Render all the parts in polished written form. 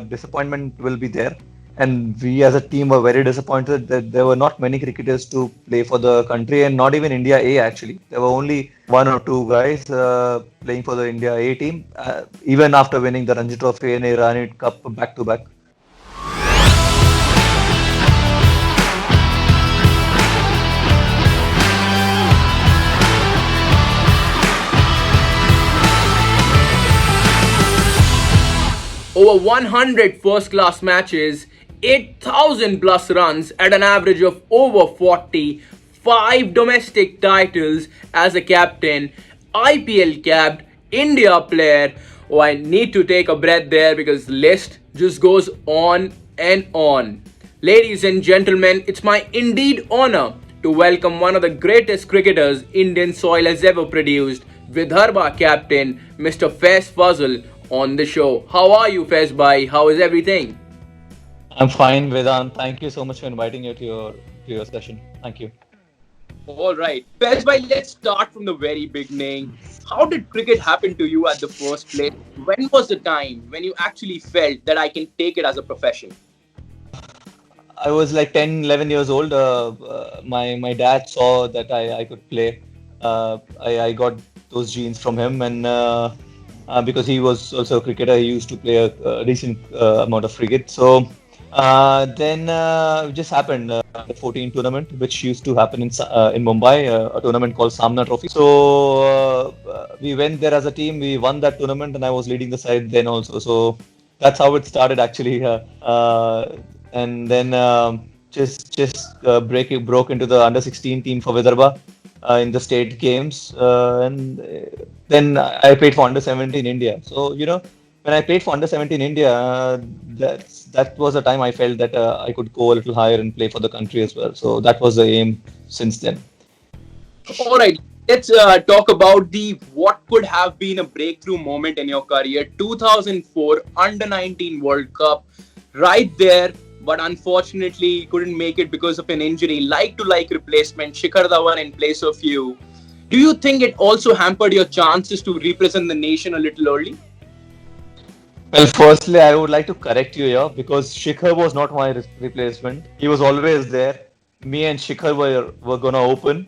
disappointment will be there. And we as a team were very disappointed that there were not many cricketers to play for the country, and not even India A actually. There were only one or two guys playing for the India A team, even after winning the Ranji Trophy and Irani Cup back to back. Over 100 first class matches, 8,000 plus runs at an average of over 40, 5 domestic titles as a captain, IPL capped, India player. Oh, I need to take a breath there because the list just goes on and on. Ladies and gentlemen, it's my indeed honor to welcome one of the greatest cricketers Indian soil has ever produced, Vidarbha captain Mr. Faiz Fazal on the show. How are you, Faiz bhai? How is everything? I'm fine, Vedant. Thank you so much for inviting you to your session. Thank you. All right, Faiz bhai, let's start from the very beginning. How did cricket happen to you at the first place? When was the time when you actually felt that I can take it as a profession? I was like 10, 11 years old. My dad saw that I could play. I got those genes from him, and because he was also a cricketer, he used to play a decent amount of cricket. So then it just happened the 14 tournament, which used to happen in Mumbai, a tournament called Samna Trophy. So we went there as a team. We won that tournament, and I was leading the side then also. So that's how it started actually. And then broke into the under 16 team for Vidarbha in the state games, and then I played for under 17 India. So when I played for under 17 India, that was the time I felt that I could go a little higher and play for the country as well. So that was the aim since then. All right, let's talk about the what could have been a breakthrough moment in your career. 2004 Under 19 World Cup, right there, but unfortunately couldn't make it because of an injury. Like to like replacement, Shikhar Dhawan in place of you. Do you think it also hampered your chances to represent the nation a little early? Well, firstly, I would like to correct you here because Shikhar was not my replacement. He was always there. Me and Shikhar were gonna open.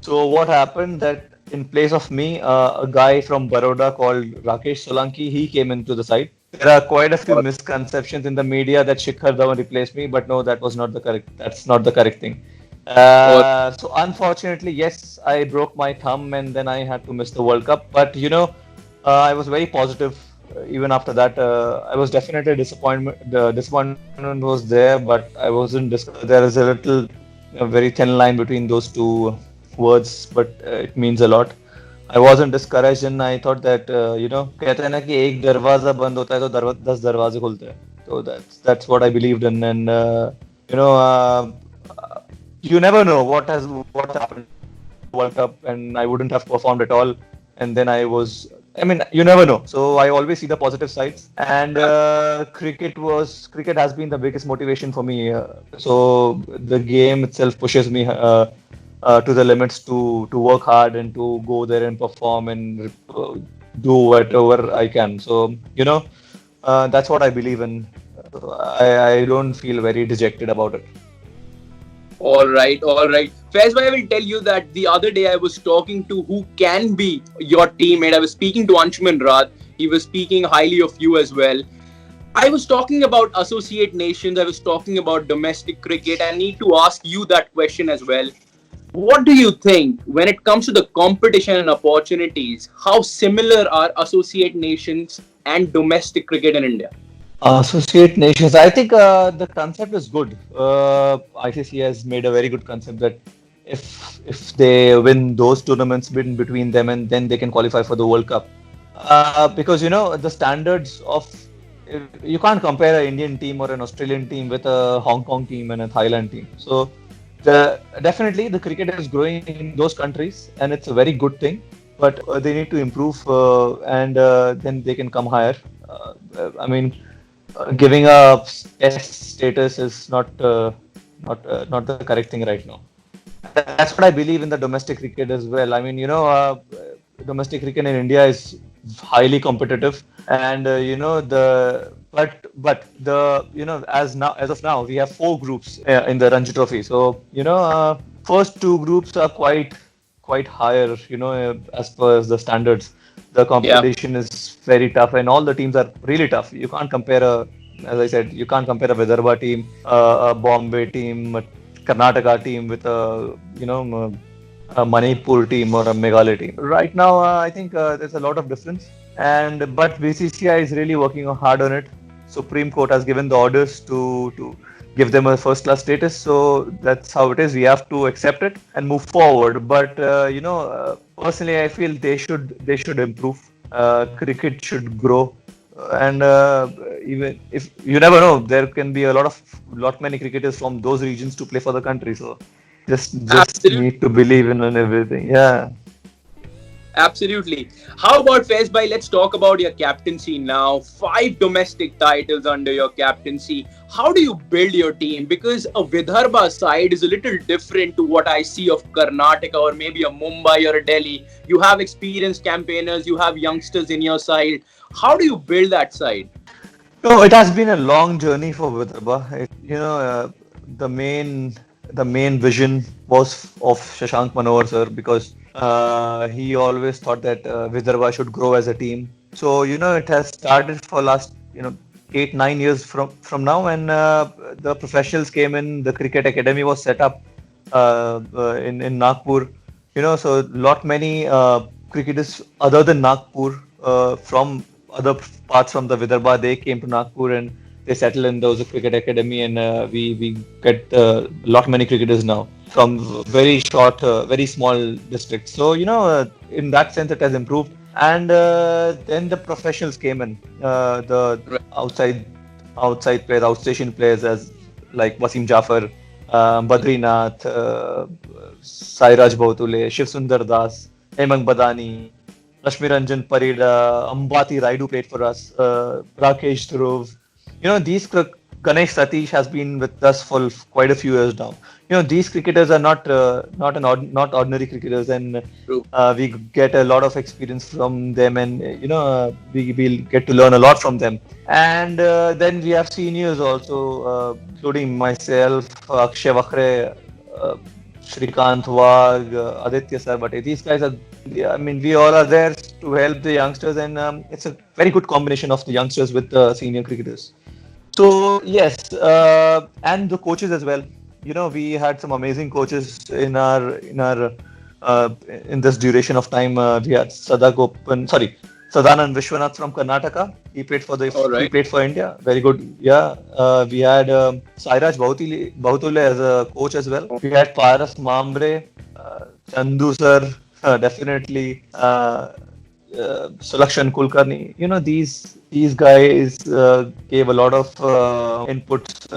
So what happened that in place of me, a guy from Baroda called Rakesh Solanki, he came into the side. There are quite a few misconceptions in the media that Shikhar Dhawan replaced me, but no, that was not the correct. That's not the correct thing. Or So unfortunately, yes, I broke my thumm and then I had to miss the World Cup. But I was very positive. Even after that, I was definitely disappointment. The disappointment was there, but I wasn't. There is a little, a very thin line between those two words, but it means a lot. I wasn't discouraged, and I thought that कहते हैं ना कि एक दरवाजा बंद होता है तो 10 दरवाजे खुलते हैं. So that's what I believed in, and you know you never know what happened World Cup, and I wouldn't have performed at all, and then I mean, you never know. So I always see the positive sides, and cricket has been the biggest motivation for me. So the game itself pushes me to the limits to work hard and to go there and perform and do whatever I can. So that's what I believe in. I don't feel very dejected about it. all right, all right. Faiz bhai, I will tell you that the other day I was talking to who can be your teammate. I was speaking to Anshuman Rath. He was speaking highly of you as well. I was talking about associate nations. I was talking about domestic cricket. I need to ask you that question as well. What do you think when it comes to the competition and opportunities? How similar are associate nations and domestic cricket in India? Associate nations. I think the concept is good. ICC has made a very good concept that if they win those tournaments between them, and then they can qualify for the World Cup. Because the standards of you can't compare an Indian team or an Australian team with a Hong Kong team and a Thailand team. So definitely the cricket is growing in those countries, and it's a very good thing. But they need to improve, and then they can come higher. I mean, giving a test status is not the correct thing right now. That's what I believe in the domestic cricket as well. I mean, domestic cricket in India is highly competitive, and the but the as of now we have four groups in the Ranji Trophy. So first two groups are quite higher, as per the standards. The Yeah. competition is very tough, and all the teams are really tough. You can't compare as I said, you can't compare a Vidarbha team, a Bombay team, a Karnataka team with a Manipur team or a Meghalaya team. Right now, I think there's a lot of difference, and but BCCI is really working hard on it. Supreme Court has given the orders to give them a first class status, so that's how it is. We have to accept it and move forward. But personally, I feel they should improve. Cricket should grow, and even if you never know, there can be lot many cricketers from those regions to play for the country. So just Absolutely. need to believe in and everything. Yeah. Absolutely. How about Faiz bhai? Let's talk about your captaincy now. 5 domestic titles under your captaincy. How do you build your team? Because a Vidarbha side is a little different to what I see of Karnataka or maybe a Mumbai or a Delhi. You have experienced campaigners, you have youngsters in your side. How do you build that side? No, it has been a long journey for Vidarbha. The main vision was of Shashank Manohar sir, because he always thought that Vidarbha should grow as a team. So it has started for last 8-9 years from now, and the professionals came in. The cricket academy was set up in Nagpur. So lot many cricketers other than Nagpur, from other parts from the Vidarbha, they came to Nagpur and they settled in those cricket academy, and we get lot many cricketers now from very small districts. So in that sense, it has improved. And then the professionals came in, the Right. outside players, outstation players, as like Wasim Jafar, Badrinath, Sairaj Bhautule, Shiv Sundar Das, Hemang Badani, Lakshmi Ranjan Parida, Ambati Raidu played for us, Rakesh Dhruv. Ganesh Satish has been with us for quite a few years now. These cricketers are not ordinary cricketers, and True. we get a lot of experience from them, and we will get to learn a lot from them. And then we have seniors also, including myself, Akshay Vakre, uh, Shrikant Wag, Aditya Sarbate. These guys are, yeah, I mean, we all are there to help the youngsters, and it's a very good combination of the youngsters with the senior cricketers. So yes, and the coaches as well. We had some amazing coaches in this duration of time. We had Sadanand Vishwanath from Karnataka. All He right. played for India. Very good. Yeah. We had Sairaj Bhautule as a coach as well. We had Paras Mambre, Chandu sir, definitely. Sulakshan Kulkarni. These guys gave a lot of inputs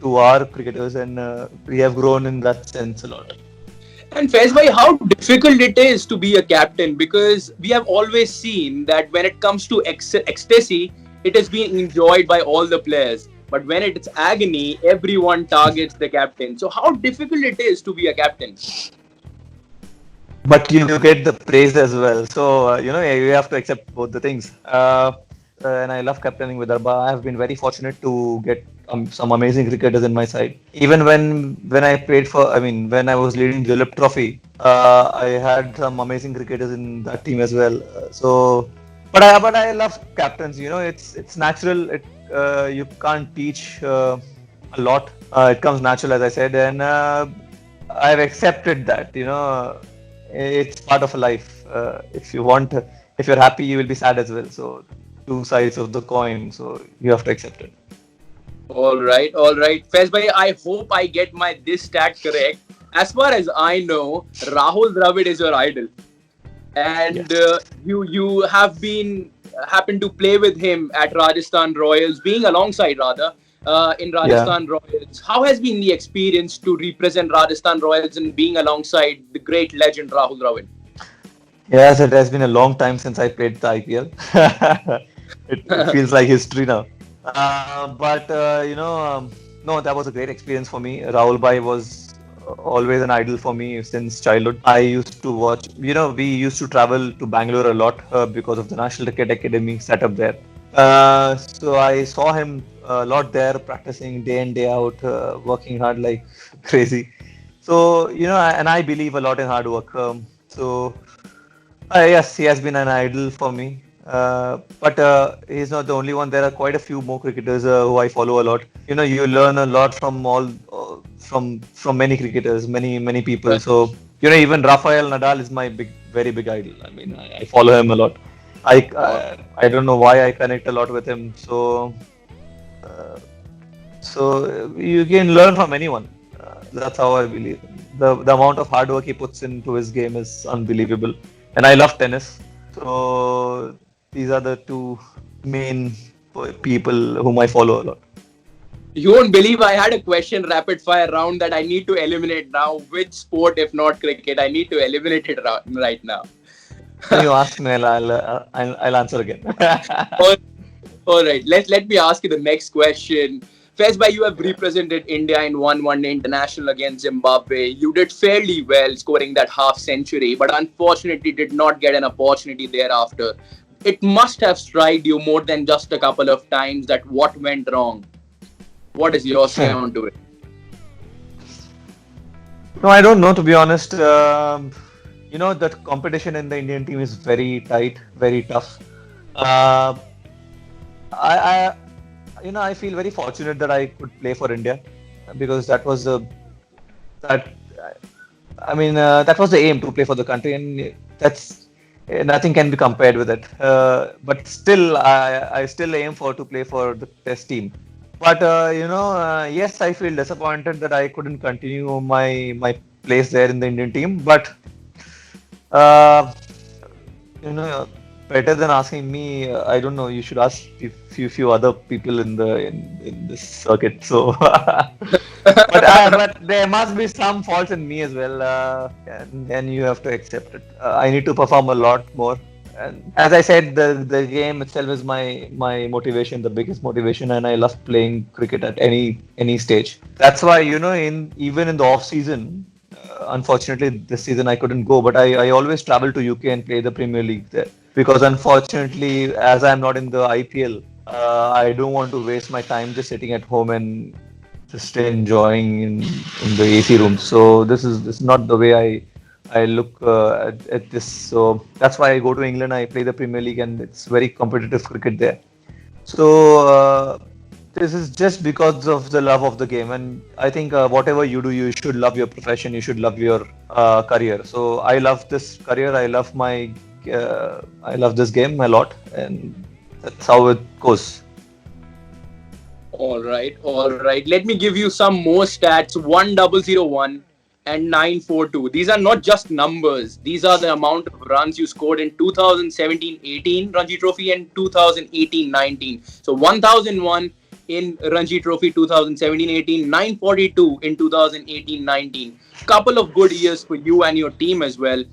to our cricketers, and we have grown in that sense a lot. And Faiz bhai, how difficult it is to be a captain, because we have always seen that when it comes to ecstasy, it is being enjoyed by all the players. But when it's agony, everyone targets the captain. So how difficult it is to be a captain? But you get the praise as well. So you have to accept both the things. And I love captaining Vidarbha. I have been very fortunate to get some amazing cricketers in my side. Even when I played for, I mean, when I was leading the Dilip Trophy, I had some amazing cricketers in that team as well. But I love captains. It's natural. You can't teach a lot. It comes natural, as I said, and I've accepted that. It's part of a life. If you're happy, you will be sad as well. So two sides of the coin. So you have to accept it. All right, all right. Faiz bhai, I hope I get my this stat correct. As far as I know, Rahul Dravid is your idol, and Yes. you have been happened to play with him at Rajasthan Royals, being alongside rather in Yeah. Rajasthan Royals. How has been the experience to represent Rajasthan Royals and being alongside the great legend Rahul Dravid? Yes, it has been a long time since I played the IPL. It feels like history now. No, that was a great experience for me. Rahul Bhai was always an idol for me since childhood. I used to watch, we used to travel to Bangalore a lot because of the National Cricket Academy set up there. So I saw him a lot there, practicing day in day out, working hard like crazy. So and I believe a lot in hard work. Yes, he has been an idol for me. But he's not the only one. There are quite a few more cricketers who I follow a lot. You learn a lot from from many cricketers, many people. Right. So even Rafael Nadal is my very big idol. I mean, I follow him a lot. I don't know why I connect a lot with him. Uh, so you can learn from anyone. That's how I believe. The amount of hard work he puts into his game is unbelievable. And I love tennis. So these are the two main people whom I follow a lot. You won't believe I had a question rapid fire round that I need to eliminate now. Which sport, if not cricket, I need to eliminate it right now. When you ask me, I'll answer again. all, all right, let me ask you the next question. Faiz bhai, you have represented India in one-day international against Zimbabwe. You did fairly well, scoring that half century, but unfortunately did not get an opportunity thereafter. It must have struck you more than just a couple of times that what went wrong. What is your say onto it? No, I don't know, to be honest. The competition in the Indian team is very tight, very tough. Uh, I I feel very fortunate that I could play for India because that that was the aim, to play for the country, and that's nothing can be compared with it. But still, I still aim to play for the Test team. But yes, I feel disappointed that I couldn't continue my place there in the Indian team. But uh, you know, better than asking me, I don't know. You should ask few other people in this circuit. So, but there must be some faults in me as well, and you have to accept it. I need to perform a lot more. And as I said, the game itself is my motivation, the biggest motivation, and I love playing cricket at any stage. That's why even in the off season, unfortunately this season I couldn't go, but I always travel to UK and play the Premier League there because unfortunately, as I'm not in the IPL, I don't want to waste my time just sitting at home and just enjoying in the AC room. So this is not the way I look at this. So that's why I go to England. I play the Premier League, and it's very competitive cricket there. So this is just because of the love of the game, and I think whatever you do, you should love your profession. You should love your career. So I love this career. I love this game a lot, and that's how it goes. All right, all right. Let me give you some more stats. 1001 and 942. These are not just numbers. These are the amount of runs you scored in 2017-18 Ranji Trophy and 2018-19. So 1001 in Ranji Trophy 2017-18, 942 in 2018-19. Couple of good years for you and your team as well.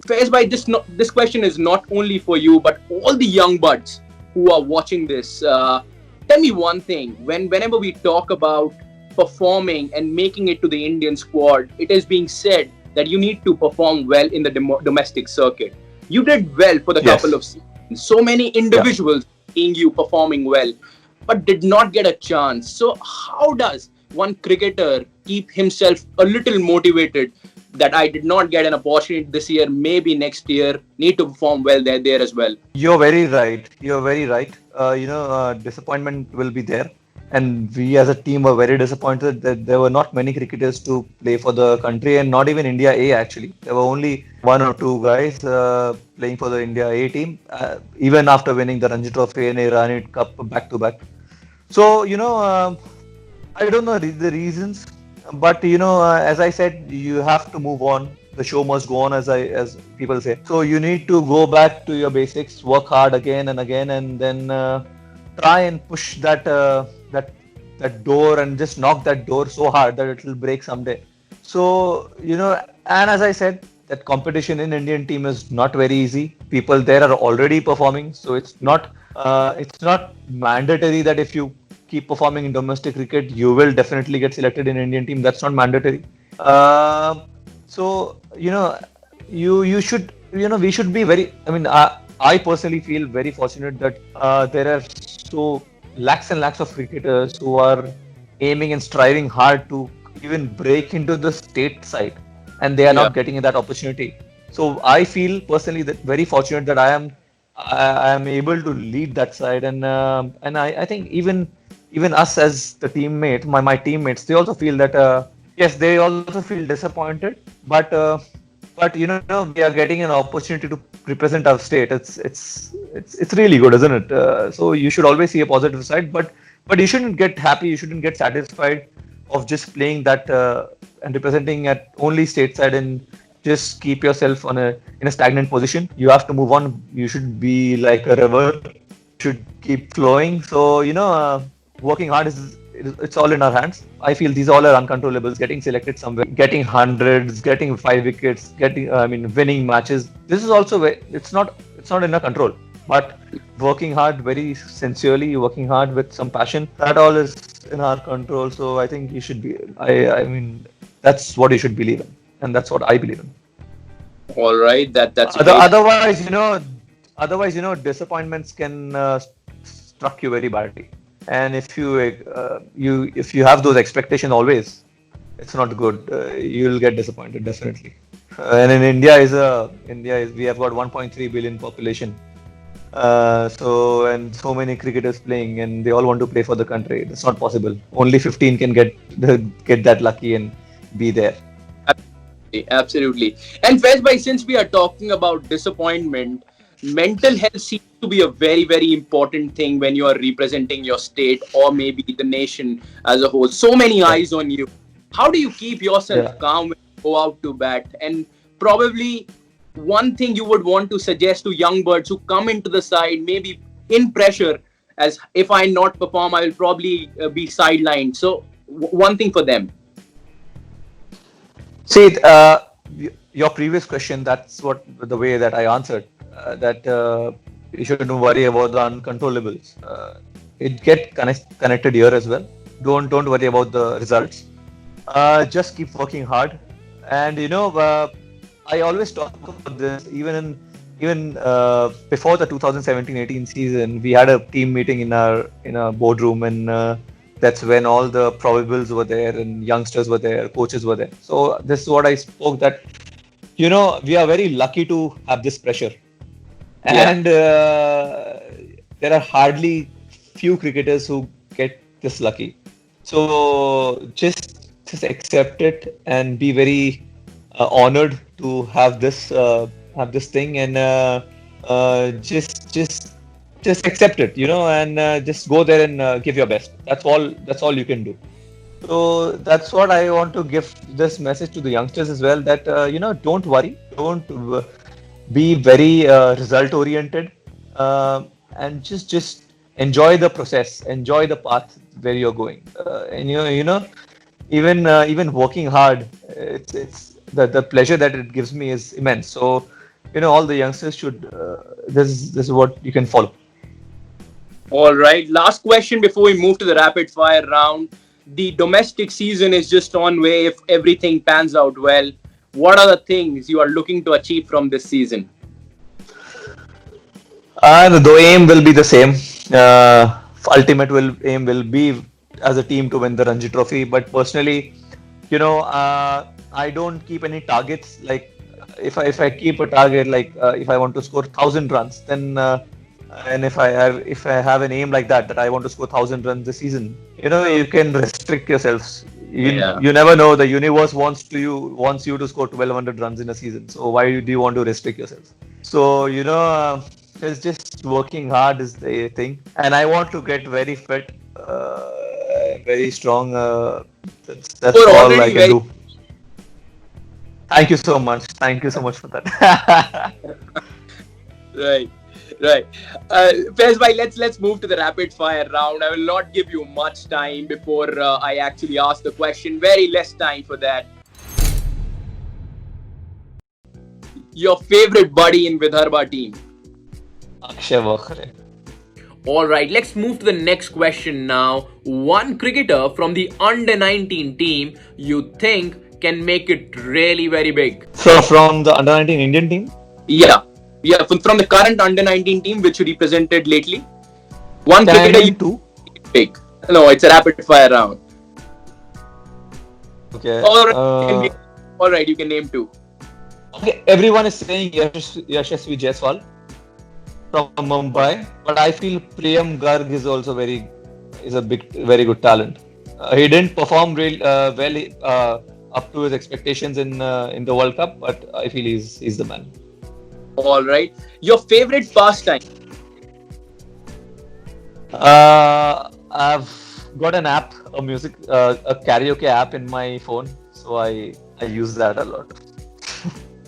Faiz bhai, this question is not only for you, but all the young buds who are watching this. Tell me one thing. Whenever we talk about performing and making it to the Indian squad, it is being said that you need to perform well in the domestic circuit. You did well for the couple of seasons. So many individuals seeing you performing well, but did not get a chance. So how does one cricketer keep himself a little motivated that I did not get an opportunity this year, maybe next year, need to perform well there as well? You're very right. You're very right. Disappointment will be there. And we as a team were very disappointed that there were not many cricketers to play for the country, and not even India A actually. There were only one or two guys playing for the India A team, even after winning the Ranji Trophy and Irani Cup back to back. So, I don't know the reasons, but as I said, you have to move on. The show must go on, as people say. So you need to go back to your basics, work hard again and again, and then try and push that door and just knock that door so hard that it will break someday. So and as I said, that competition in Indian team is not very easy. People there are already performing, so it's not mandatory that if you keep performing in domestic cricket, you will definitely get selected in Indian team. That's not mandatory. So you should we should be very. I mean, I personally feel very fortunate that there are so lakhs and lakhs of cricketers who are aiming and striving hard to even break into the state side, and they are Yeah. not getting that opportunity. So I feel personally that very fortunate that I am able to lead that side, and I think even us as the teammate, my teammates, they also feel that yes, they also feel disappointed, but we are getting an opportunity to represent our state. It's really good, isn't it? So you should always see a positive side, but you shouldn't get happy, you shouldn't get satisfied of just playing that and representing at only stateside and just keep yourself in a stagnant position. You have to move on. You should be like a river. You should keep flowing. So working hard it's all in our hands. I feel these all are uncontrollables. Getting selected somewhere, getting hundreds, getting 5 wickets, winning matches. This is also it's not in our control. But working hard very sincerely, working hard with some passion, that all is in our control. So I think you should be. I mean, that's what you should believe in, and that's what I believe in. All right, that's great. Otherwise, disappointments can struck you very badly. And if you have those expectations always, it's not good. You'll get disappointed definitely. And in India is we have got 1.3 billion population. And so many cricketers playing, and they all want to play for the country. It's not possible. Only 15 can get that lucky and be there. Absolutely. And Faiz bhai, since we are talking about disappointment, mental health seems to be a very, very important thing when you are representing your state or maybe the nation as a whole. So many Yeah. eyes on you. How do you keep yourself Yeah. calm when you go out to bat? And probably one thing you would want to suggest to young birds who come into the side, maybe in pressure, as if I not perform, I will probably be sidelined. So, one thing for them. See, your previous question, that's what the way that I answered. That you shouldn't worry about the uncontrollables. It connected here as well. Don't worry about the results. Just keep working hard, and I always talk about this. Even before the 2017-18 season, we had a team meeting in our boardroom, and that's when all the probables were there and youngsters were there, coaches were there. So this is what I spoke, that we are very lucky to have this pressure, Yeah. and there are hardly few cricketers who get this lucky. So just accept it and be very honored to have this thing, and just accept it, and just go there and give your best. That's all you can do. So that's what I want to give this message to the youngsters as well, that don't worry, don't be very result oriented, and just enjoy the process, enjoy the path where you're going, and even working hard, it's the pleasure that it gives me is immense. So all the youngsters should this is what you can follow. All right. Last question before we move to the rapid fire round. The domestic season is just on way if everything pans out well. What are the things you are looking to achieve from this season? And the aim will be the same. Ultimate aim will be as a team to win the Ranji Trophy. But personally, I don't keep any targets. Like if I keep a target, like if I want to score 1,000 runs, then and if I have an aim like that I want to score 1,000 runs this season, you can restrict yourselves. Yeah. You never know. The universe wants you to score 1,200 runs in a season. So why do you want to restrict yourself? So it's just working hard is the thing, and I want to get very fit, very strong. That's You're all I already can very do. Thank you so much. Thank you so much for that. right. Right. Faiz bhai, let's move to the rapid fire round. I will not give you much time before I actually ask the question. Very less time for that. Your favorite buddy in Vidarbha team? Akshay Vakhre. All right, let's move to the next question now. One cricketer from the under 19 team you think can make it really very big? So from the under 19 Indian team, Yeah. Yeah, from the current under-19 team which you represented lately. One Can I cricketer name you two? pick. No, it's a rapid-fire round. Okay. All right, all right, you can name two. Okay. Everyone is saying Yashasvi Jaiswal from Mumbai, but I feel Priyam Garg is also very good talent. He didn't perform well up to his expectations in the World Cup, but I feel he's the man. All right. Your favorite pastime? I've got an app, a karaoke app in my phone, so I use that a lot.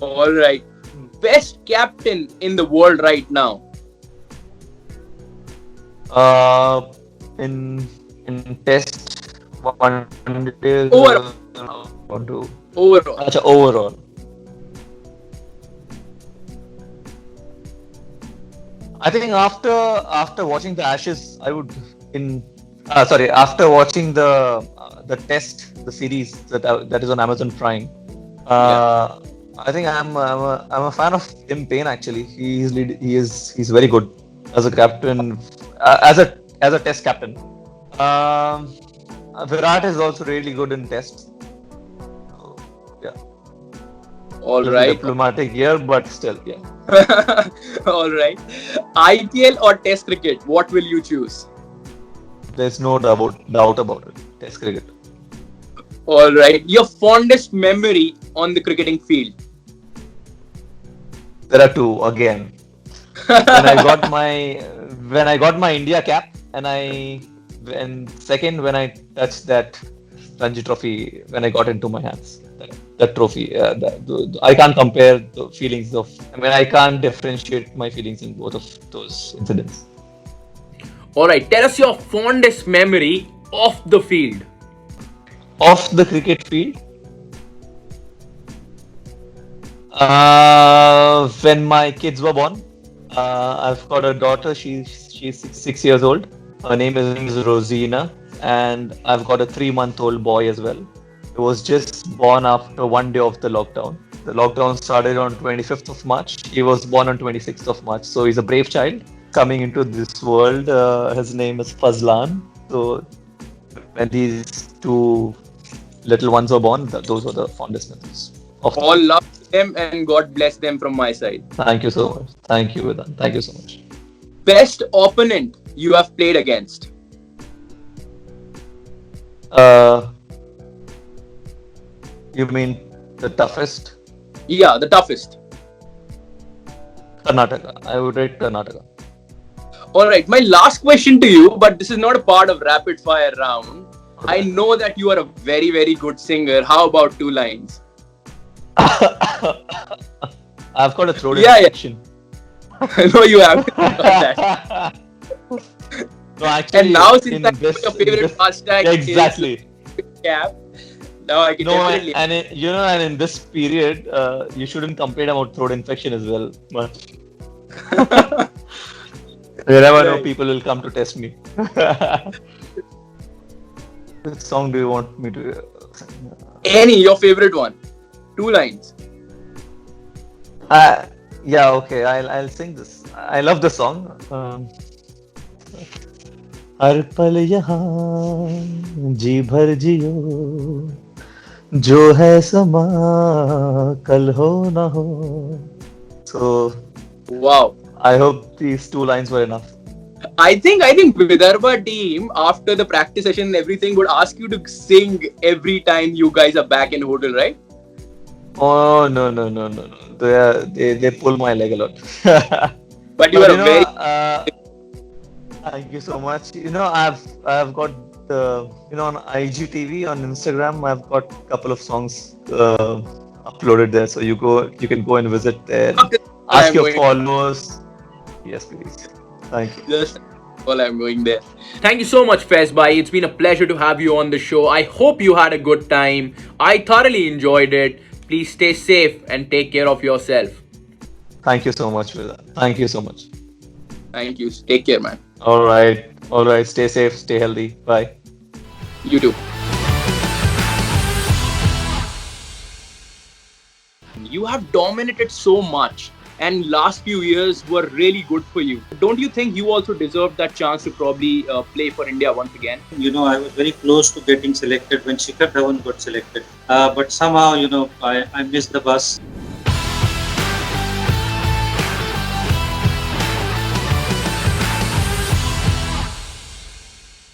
All right. Best captain in the world right now? In test one day Overall. want to Overall. overall. I think after watching the Ashes, I would after watching the test, the series that is on Amazon Prime. I think I'm a fan of Tim Payne actually. He's very good as a captain, as a test captain. Virat is also really good in tests. So, yeah, All little right. diplomatic here, but still, yeah. All right. IPL or Test cricket? What will you choose? There's no doubt about it. Test cricket. All right. Your fondest memory on the cricketing field? There are two again. When I got my India cap, and second when I touched that Ranji Trophy when I got into my hands. That trophy. I can't compare the feelings of. I mean, I can't differentiate my feelings in both of those incidents. All right. Tell us your fondest memory off the field. Off the cricket field, when my kids were born, I've got a daughter. She's 6 years old. Her name is Rosina, and I've got a 3-month-old boy as well. He was just born after one day of the lockdown. The lockdown started on 25th of March. He was born on 26th of March. So he's a brave child coming into this world. His name is Fazlan. So when these two little ones were born, those were the fondest memories. All love to them and God bless them from my side. Thank you so much. Thank you, Vedant. Thank you so much. Best opponent you have played against? You mean the toughest? Yeah, the toughest. Karnataka. I would rate Karnataka. All right, my last question to you, but this is not a part of rapid fire round. I know that you are a very, very good singer. How about 2 lines? I've got a throat infection. I know you haven't got that. No, actually, and now since that's your favorite pastime, exactly. Cap, now I can definitely. And in this period, you shouldn't complain about throat infection as well. But you never know, people will come to test me. Which song do you want me to sing? Any, your favorite one. 2 lines. Yeah, okay, I'll sing this. I love the song. हर पल यहाँ जी भर जियो जो है समा कल हो ना हो. So wow, I hope these 2 lines were enough. I think Vidarbha team after the practice session and everything would ask you to sing every time you guys are back in hotel, right? Oh no. They pull my leg a lot. But you are very. Thank you so much. I've got on IGTV on Instagram. I've got a couple of songs uploaded there, so you can go and visit there. Ask your followers. Yes, please. Thank you. Just while I'm going there. Thank you so much, Faiz bhai. It's been a pleasure to have you on the show. I hope you had a good time. I thoroughly enjoyed it. Please stay safe and take care of yourself. Thank you so much for that. Thank you so much. Thank you. Take care, man. All right. Stay safe. Stay healthy. Bye. You too. You have dominated so much. and last few years were really good for you. Don't you think you also deserved that chance to probably play for India once again? I was very close to getting selected when Shikhar Dhawan got selected. But somehow, I missed the bus.